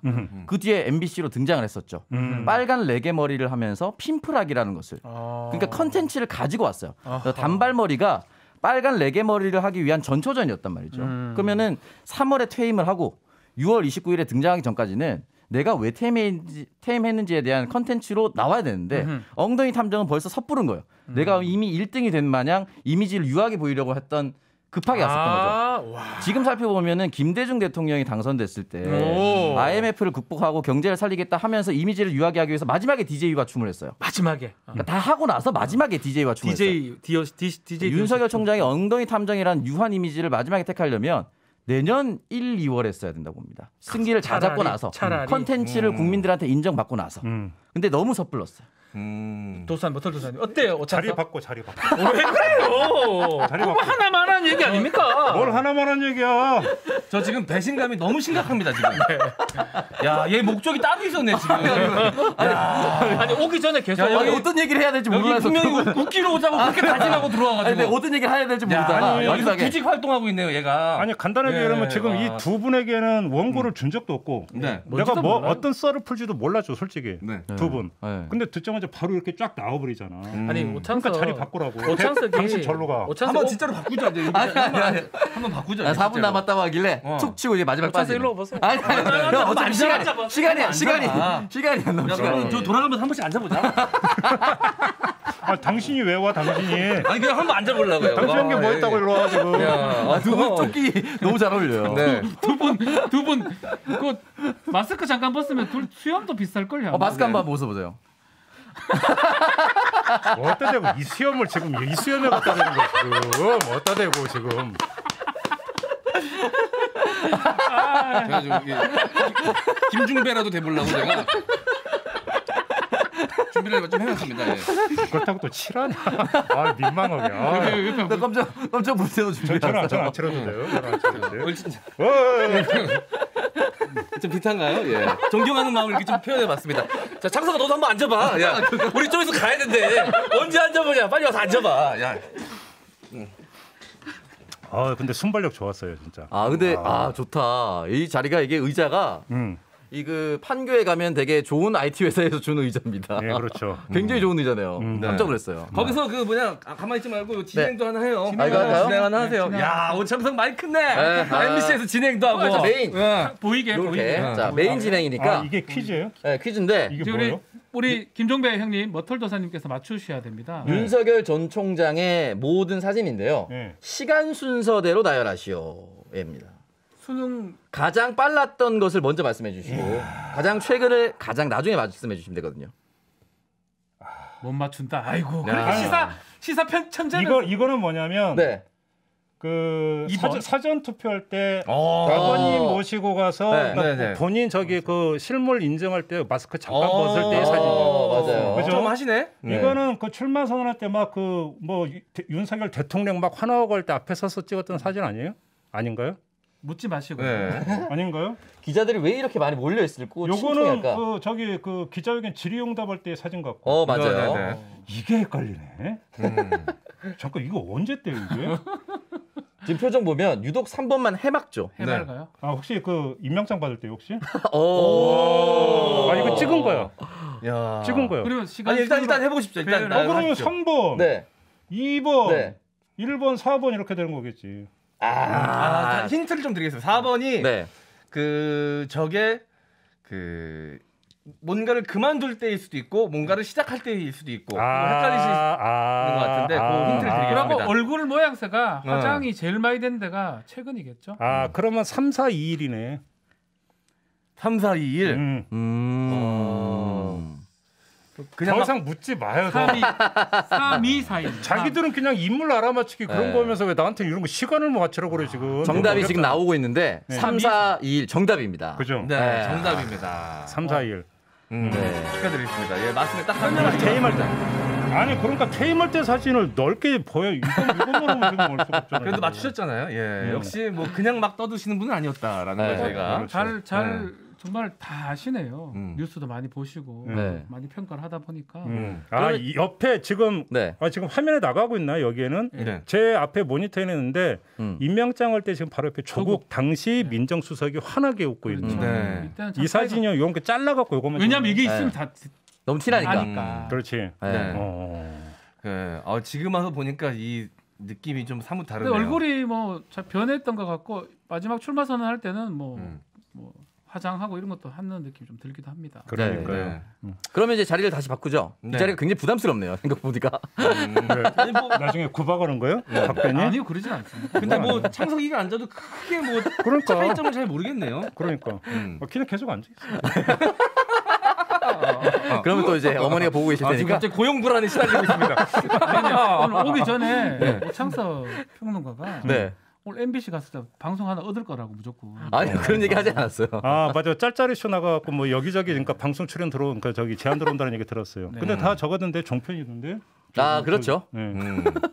그 뒤에 MBC로 등장을 했었죠. 빨간 레게 머리를 하면서 핀프락이라는 것을. 그러니까 컨텐츠를 가지고 왔어요. 단발머리가 빨간 레게 머리를 하기 위한 전초전이었단 말이죠. 그러면은 3월에 퇴임을 하고 6월 29일에 등장하기 전까지는 내가 왜 퇴임했는지에 대한 컨텐츠로 나와야 되는데 엉덩이 탐정은 벌써 섣부른 거예요. 내가 이미 1등이 된 마냥 이미지를 유하게 보이려고 했던 급하게 왔었던 거죠. 와. 지금 살펴보면은 김대중 대통령이 당선됐을 때 IMF를 극복하고 경제를 살리겠다 하면서 이미지를 유하게 하기 위해서 마지막에 DJ와 춤을 했어요. 마지막에 그러니까 다 하고 나서 마지막에 DJ와 춤을 했어요. DJ 윤석열 총장이 엉덩이 탐정이란 유한 이미지를 마지막에 택하려면 내년 1, 2월에 했어야 된다고 봅니다. 승기를 다 잡고 나서 컨텐츠를 국민들한테 인정받고 나서. 근데 너무 섣불렀어요. 도산 모털 도사님 어때요? 자리 바꿔. 왜 그래요? 자리 그거 바꿔. 하나만 한 얘기 아닙니까? 뭘 하나만 한 얘기야. 저 지금 배신감이 너무 심각합니다 지금. 야, 얘 목적이 따로 있었네 지금. 아니 오기 전에 계속 야, 여기 어떤 얘기를 해야 될지 여기 몰라서 분명히 웃기러 오자고 그렇게 다짐하고 들어와가지고. 근데 어떤 얘기를 해야 될지 모르다가 아니, 여기서 여기서 구직 활동하고 있네요 얘가. 아니 간단하게 얘기하면 지금 이 두 분에게는 원고를 준 적도 없고 네. 내가 뭐 몰라요? 어떤 썰을 풀지도 몰랐죠 솔직히 네. 두 분. 네. 근데 듣자마자 바로 이렇게 쫙 나와버리잖아. 아니 오창석 그러니까 자리 바꾸라고. 오창석이 당신 절로 가. 오창석 한번 진짜로 바꾸자 이제. 한번 바꾸자. 4분 진짜로. 남았다고 하길래 툭 치고 이제 마지막 오창석 빠지네. 일로 와보세요. 아니 형, 어차피 시간이 안 너무 야, 시간이. 그럼 저 돌아가면서 한 번씩 앉아보자. 당신이 왜 와 당신이. 아니 그냥 한번 앉아보려고요. 당신 한 게 뭐 했다고 일로 와 지금. 두분 조끼 너무 잘 어울려요. 네. 두 분 그 마스크 잠깐 벗으면 둘 수염도 비쌀 걸요. 마스크 한번 벗어보세요. 뭐 어디다 대고 이수염을 지금 이수염에 갖다 대는 거 지금 어디다 대고 지금. 제가 좀 김중배라도 돼보려고 제가 준비를 좀 해놨습니다. 예. 그렇다고 또 칠하냐? 아 민망하게. 아. 나 깜짝 불태워 준비했어. 저는 안 칠해도 돼요. 저는 안 칠해도 돼요. 좀 비슷한가요? 예. 존경하는 마음을 이렇게 좀 표현해봤습니다. 자, 창석아 너도 한번 앉아봐. 야, 우리 쪽에서 가야 된대. 언제 앉아보냐? 빨리 와서 앉아봐. 야. 아 근데 순발력 좋았어요 진짜. 근데 좋다. 이 자리가 이게 의자가 이 그 판교에 가면 되게 좋은 IT 회사에서 주는 의자입니다. 네 그렇죠. 굉장히 좋은 의자네요. 깜짝 놀랐어요. 거기서 그 뭐냐 가만히 있지 말고 진행도 하나 해요. 할까요? 진행 하나 하세요. 야, 오늘 창석 많이 크네. MBC에서 진행도 하고. 자, 메인. 보이게. 자, 메인 진행이니까. 이게 퀴즈예요? 네, 퀴즈인데 이게 뭐예요? 우리 김종배 형님 머털도사님께서 맞추셔야 됩니다. 윤석열 전 총장의 모든 사진인데요. 네. 시간 순서대로 나열하시오입니다. 수능 가장 빨랐던 것을 먼저 말씀해 주시고 가장 최근을 가장 나중에 말씀해 주시면 되거든요. 못 맞춘다. 아이고. 야. 그렇게 시사 천재는 이거는 뭐냐면 네. 그 이번? 사전 투표할 때 아버님 모시고 가서 네. 그러니까 네. 본인 저기 그 실물 인증할 때 마스크 잠깐 벗을 때의 사진이에요. 맞아요. 그죠? 좀 하시네. 이거는 그 출마 선언할 때 막 그 뭐 윤석열 대통령 막 환호하고 할 때 앞에 서서 찍었던 사진 아니에요? 아닌가요? 묻지 마시고. 네. 아닌가요? 기자들이 왜 이렇게 많이 몰려 있을까? 요거는 그 저기 그 기자회견 질의응답할 때 사진 같고. 맞아요. 네. 이게 헷갈리네. 잠깐 이거 언제 때요 이게? 지금 표정 보면 유독 3번만 해맑죠. 해맑아요. 아 혹시 그 임명장 받을 때 혹시? 오. 아 이거 찍은 거야. 야. 찍은 거예요. 그리고 시간 아니 일단 해보고 싶죠. 일단 그러면 하십시오. 3번, 네. 2번, 네. 1번, 4번 이렇게 되는 거겠지. 힌트를 좀 드리겠습니다. 4번이 네. 그 저게 그 뭔가를 그만둘 때일 수도 있고 뭔가를 시작할 때일 수도 있고 헷갈리시는 것 같은데 그 힌트를 드리겠습니다. 그리고 얼굴 모양새가 화장이 제일 많이 된 데가 최근이겠죠. 그러면 3, 4, 2, 1이네. 3, 4, 2, 1. 그냥 더 이상 묻지 마요. 3, 2, 4, 1. 자기들은 그냥 인물 알아맞히기 그런 거면서 왜 나한테 이런 거 시간을 뭐 맞추라고 그래 지금. 정답이 지금 나오고 있는데 네. 3, 4, 2, 1 정답입니다. 그죠? 네, 정답입니다. 3, 4, 1. 네. 축하드리겠습니다. 예, 맞습니다. 딱 설명을 퇴임할 때. 아니 그러니까 퇴임할 때 사진을 넓게 보여. 이것만 보면 지금 올 수가 없잖아요. 그래도 맞추셨잖아요. 예, 역시 뭐 그냥 막 떠드시는 분은 아니었다라는 걸 저희가 잘 정말 다 아시네요. 뉴스도 많이 보시고 네. 많이 평가를 하다 보니까. 이 옆에 지금 네. 지금 화면에 나가고 있나요? 여기에는 네. 제 앞에 모니터에 있는데 임명장 할 때 지금 바로 옆에 조국 당시 민정수석이 환하게 웃고 있죠. 네. 이때는 이 사진이요, 이런 거 잘라갖고 요거만. 왜냐면 이게 있으면 다 너무 티나니까. 아니까. 그렇지. 네. 지금 와서 보니까 이 느낌이 좀 사뭇 다르네요. 근데 얼굴이 뭐 잘 변했던 것 같고 마지막 출마 선언할 때는 뭐 화장하고 이런 것도 하는 느낌이 좀 들기도 합니다. 그러니까요. 그러면 이제 자리를 다시 바꾸죠. 네. 이 자리가 굉장히 부담스럽네요. 생각보니까. 아니, 뭐, 나중에 구박하는 거예요? 답변이? 아니요, 그러진 않습니다. 근데 뭐 창석이가 앉아도 크게 뭐 그러니까. 차이점을 잘 모르겠네요. 그러니까. 그냥 계속 앉아 있어. 그러면 또 이제 어머니가 보고 계실 지금 테니까. 갑자기 고용 불안에 시달리고 있습니다. 오늘 오기 전에 오창석 평론가가 네. 오늘 MBC 갔을 때 방송 하나 얻을 거라고 무조건. 아니 그런 얘기 하지 않았어요. 맞아. 짤짤이 쇼 나가갖고 뭐 여기저기 그러니까 방송 출연 들어오니까 저기 제안 들어온다는 얘기 들었어요. 근데 다 적었는데 종편이던데. 그렇죠. 네.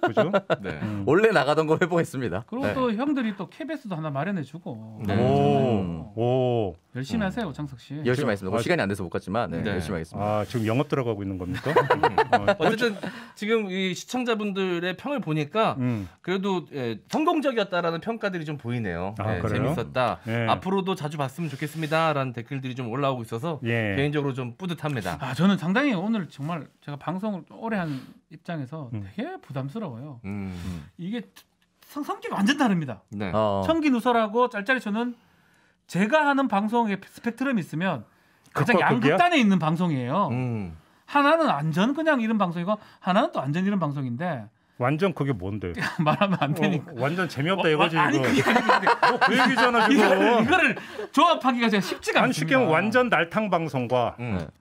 그죠? 네. 원래 나가던 거 회복했습니다. 그리고 또 형들이 또 KBS도 하나 마련해주고. 오. 열심히 하세요, 오창석 씨. 열심히 하겠습니다. 시간이 안 돼서 못 갔지만 네. 열심히 하겠습니다. 지금 영업 들어가고 있는 겁니까? 어쨌든 지금 이 시청자분들의 평을 보니까 그래도 성공적이었다라는 평가들이 좀 보이네요. 그래요? 재밌었다. 네. 앞으로도 자주 봤으면 좋겠습니다라는 댓글들이 좀 올라오고 있어서 개인적으로 좀 뿌듯합니다. 저는 상당히 오늘 정말 제가 방송을 오래 한 입장에서 되게 부담스러워요. 이게 성격이 완전 다릅니다. 네. 청기 누설하고 짤짤이 저는 제가 하는 방송에 스펙트럼이 있으면 가장 양극단에 있는 방송이에요. 하나는 완전 그냥 이런 방송이고 하나는 또 완전 이런 방송인데 완전 그게 뭔데? 말하면 안 되니까. 완전 재미없다 이거지 아니 이거. 그게 아닌데 그 얘기잖아 지금. 이거를 조합하기가 진짜 쉽지가 아니 않습니다. 쉽게 하면 완전 날탕 방송과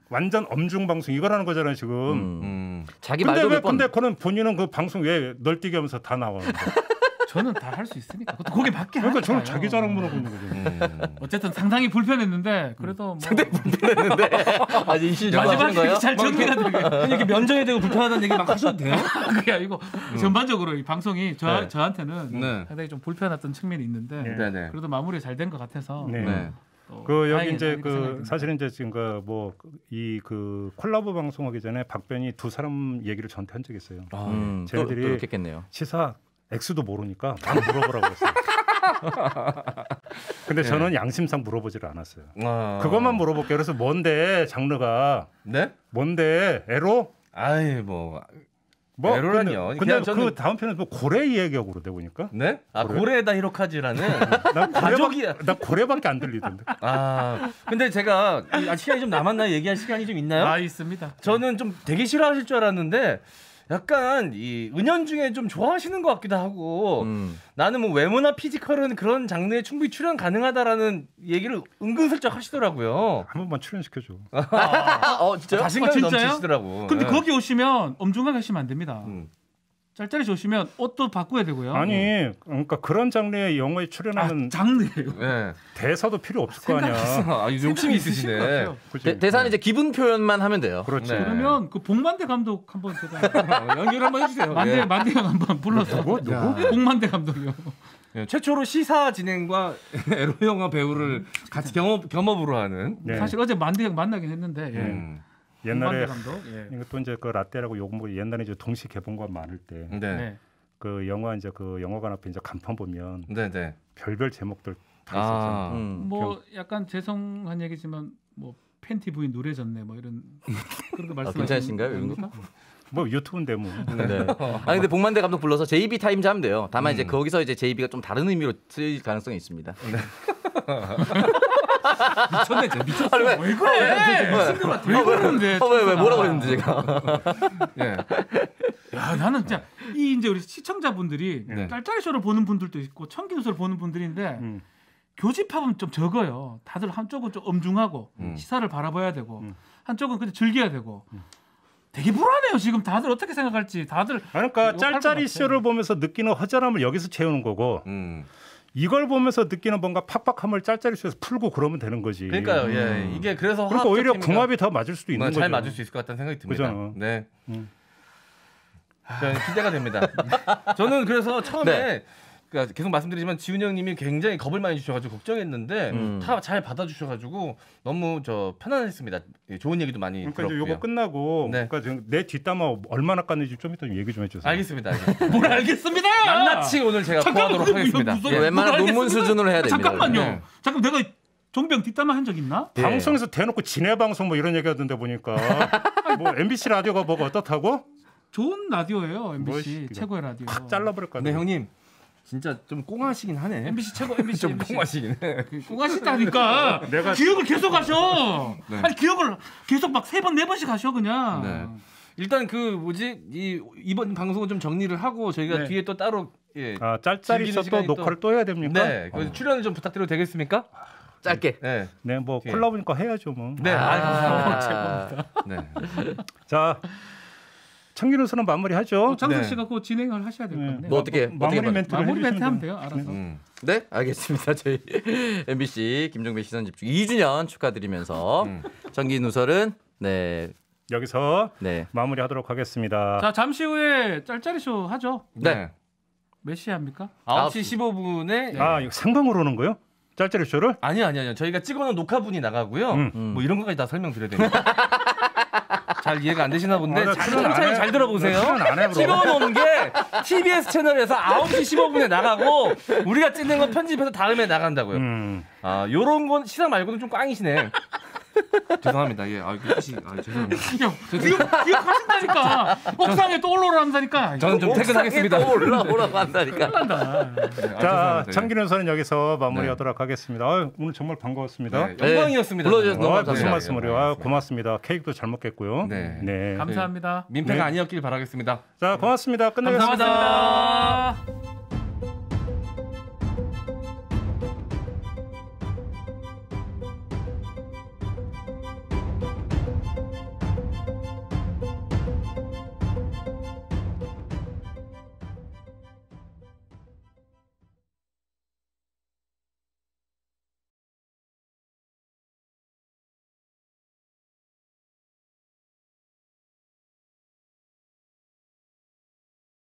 완전 엄중 방송 이거라는 거잖아요 지금. 자기 근데 말도 왜 몇 번. 근데 그는 본인은 그 방송 왜 널뛰기 하면서 다 나오는데? 저는 다 할 수 있으니까. 그것도 거기밖에 그러니까 하니까요. 저는 자기 자랑만 하고 있는 거죠. 어쨌든 상당히 불편했는데 그래도 뭐 상당히 불편했는데 아직 이실 좀 하시는 마지막에 거예요? 잘 정리가 되게 이렇게 면전에 대고 불편하다는 얘기 막 하셔도 돼요? 그게 아니고 전반적으로 이 방송이 네. 저한테는 네. 상당히 좀 불편했던 측면이 있는데 네네. 그래도 마무리 잘 된 것 같아서 네. 네. 그 여기 다행이다, 이제 이렇게 그 생각됩니다. 사실은 이제 지금 그 뭐 이 그 콜라보 방송하기 전에 박변이 두 사람 얘기를 저한테 한 적이 있어요. 또 쟤네들이 그렇겠네요. 시사 X도 모르니까 막 물어보라고 그랬어요. 근데 저는 양심상 물어보지를 않았어요. 그것만 물어볼게요. 그래서 뭔데 장르가 네? 뭔데 에로? 아이 뭐 뭐 에로라니요. 근데 그냥 저는 그 다음 편은 뭐 고래 이야기하고 그러다 보니까 네? 아 고레에다 히로카즈라는 난 가족이야. 나 고래밖에 안 들리던데. 아 근데 제가 시간이 좀 남았나요? 얘기할 시간이 좀 있나요? 아 있습니다. 저는 좀 되게 싫어하실 줄 알았는데 약간 이 은연중에 좀 좋아하시는 것 같기도 하고 나는 뭐 외모나 피지컬은 그런 장르에 충분히 출연 가능하다라는 얘기를 은근슬쩍 하시더라고요. 한 번만 출연시켜줘. 진짜요? 자신감이 진짜요? 넘치시더라고. 근데 네. 거기 오시면 엄중하게 하시면 안 됩니다. 짤짤이 오시면 옷도 바꿔야 되고요. 아니 그러니까 그런 장르의 영화에 출연하는 장르예요. 네. 대사도 필요 없을 거 아니야. 아, 욕심이 있으시네. 그치? 대사는 이제 기분 표현만 하면 돼요. 그렇지. 네. 그러면 그 복만대 감독 한번 제가 연결 한번 해주세요. 만대 형 한번 불러서 누구? 복만대 감독이요. 예, 최초로 시사 진행과 에로 영화 배우를 같이 겸업으로 하는. 네. 사실 어제 만대 형 만나긴 했는데 예. 옛날에 복만대 감독. 예. 이것도 이제 그 라떼라고 요거 뭐 옛날에 이제 동시 개봉관 많을 때 그 네. 네. 영화 이제 그 영화관 앞에 이제 간판 보면 네, 네. 별별 제목들 다 아. 있었잖아. 뭐 약간 죄송한 얘기지만 뭐 팬티 부인 노래졌네 뭐 이런 그런 거 말씀하시는 괜찮으신가요, 이런 거? 뭐 유튜브인데 뭐. 네. 아니 근데 복만대 감독 불러서 JB 타임즈 하면 돼요. 다만 이제 거기서 이제 JB가 좀 다른 의미로 쓰일 가능성이 있습니다. 미쳤네, 진짜 미쳤어. 아니, 왜? 왜 그래? 왜 그러는데? 왜 뭐라고 했는데 제가? 예. 야 나는 진짜 이 이제 우리 시청자분들이 네. 짤짤이 쇼를 보는 분들도 있고 청기누설을 보는 분들인데 교집합은 좀 적어요. 다들 한쪽은 좀 엄중하고 시사를 바라봐야 되고 한쪽은 그냥 즐겨야 되고 되게 불안해요. 지금 다들 어떻게 생각할지 다들 그러니까 욕할 짤짤이 것 쇼를 보면서 느끼는 허전함을 여기서 채우는 거고 이걸 보면서 느끼는 뭔가 팍팍함을 짤짤이 쇼에서 풀고 그러면 되는 거지. 그러니까요. 예. 이게 그래서 그러니까 오히려 화합적 궁합이 더 맞을 수도 있는 거죠. 잘 맞을 수 있을 것 같다는 생각이 듭니다. 그죠? 네. 저는 기대가 됩니다. 저는 그래서 처음에 그러니까 계속 말씀드리지만 지훈 형님이 굉장히 겁을 많이 주셔가지고 걱정했는데 다 잘 받아주셔가지고 너무 편안했습니다. 예, 좋은 얘기도 많이 그러니까 이제 들었고요. 요거 끝나고 네. 그러니까 지금 내 뒷담화 얼마나 깠는지 좀 이따 얘기 좀 해주세요. 알겠습니다. 뭘 알겠습니다. 낱낱이 오늘 제가 포하도록 하겠습니다. 무슨- 웬만한 뭘 논문 알겠습니다. 수준으로 해야 됩니다. 잠깐만요. 네. 잠깐 내가 종병 뒷담화 한 적 있나? 예. 방송에서 대놓고 진해 방송 뭐 이런 얘기하던데 보니까 뭐 MBC 라디오가 뭐가 어떻다고? 좋은 라디오예요. MBC 뭐시, 최고의 라디오. 확 잘라버릴 거야. 근데 형님 진짜 좀 꽁하시긴 하네. MBC 최고 MBC 좀 MBC. 꽁하시긴 해. 꽁하시다니까. 내가- 기억을 계속 하셔. 네. 아니 기억을 계속 막 3번 4번씩 하셔 그냥. 네. 일단 그 뭐지 이번 방송은 좀 정리를 하고 저희가 네. 뒤에 또 따로 예. 아 짤짤이 즐기는 쇼또 시간이 녹화를 또 해야 됩니까? 네. 그래서 출연을 좀 부탁드려도 되겠습니까? 짧게. 네. 네, 뭐 예. 콜라보니까 해야죠 뭐. 네. 아, 네. 자, 청기누수는 마무리하죠. 장석 네. 씨가 그거 진행을 하셔야 될 것 같네요. 뭐 어떻게 마무리 어떻게 멘트를 마무리 멘트 해주시면 하면 돼요. 돼요. 알아서. 네, 알겠습니다. 저희 MBC 김종배 시선 집중 2주년 축하드리면서 정기 누설은 네, 여기서 네. 마무리하도록 하겠습니다. 자 잠시 후에 짤짤이 쇼 하죠. 네. 몇 시에 합니까? 9시 15분에 아, 이거 생방으로 오는 거요? 짤짤이 쇼를? 아니요. 저희가 찍어놓은 녹화분이 나가고요. 뭐 이런 것까지 다 설명드려야 됩니다. 잘 이해가 안 되시나 본데 나 잘 출연 안 천천히 해. 잘 들어보세요. 나 출연 안 해, 그럼. 찍어놓은 게 TBS 채널에서 9시 15분에 나가고 우리가 찍는 건 편집해서 다음에 나간다고요. 아 요런 건 시사 말고는 좀 꽝이시네. 죄송합니다. 예, 죄송합니다. 이거 가신다니까. 옥상에 또 올라오란다니까. 저는 좀 퇴근하겠습니다. 올라오라고 한다니까. 자, 청기 누설은 여기서 마무리하도록 하겠습니다. 오늘 정말 반가웠습니다. 네, 영광이었습니다. 불러주셔서 너무 무슨 감사합니다. 말씀을요? 고맙습니다. 케이크도 잘 먹겠고요. 네. 감사합니다. 민폐가 아니었길 바라겠습니다. 자, 고맙습니다. 끝내겠습니다. 감사합니다.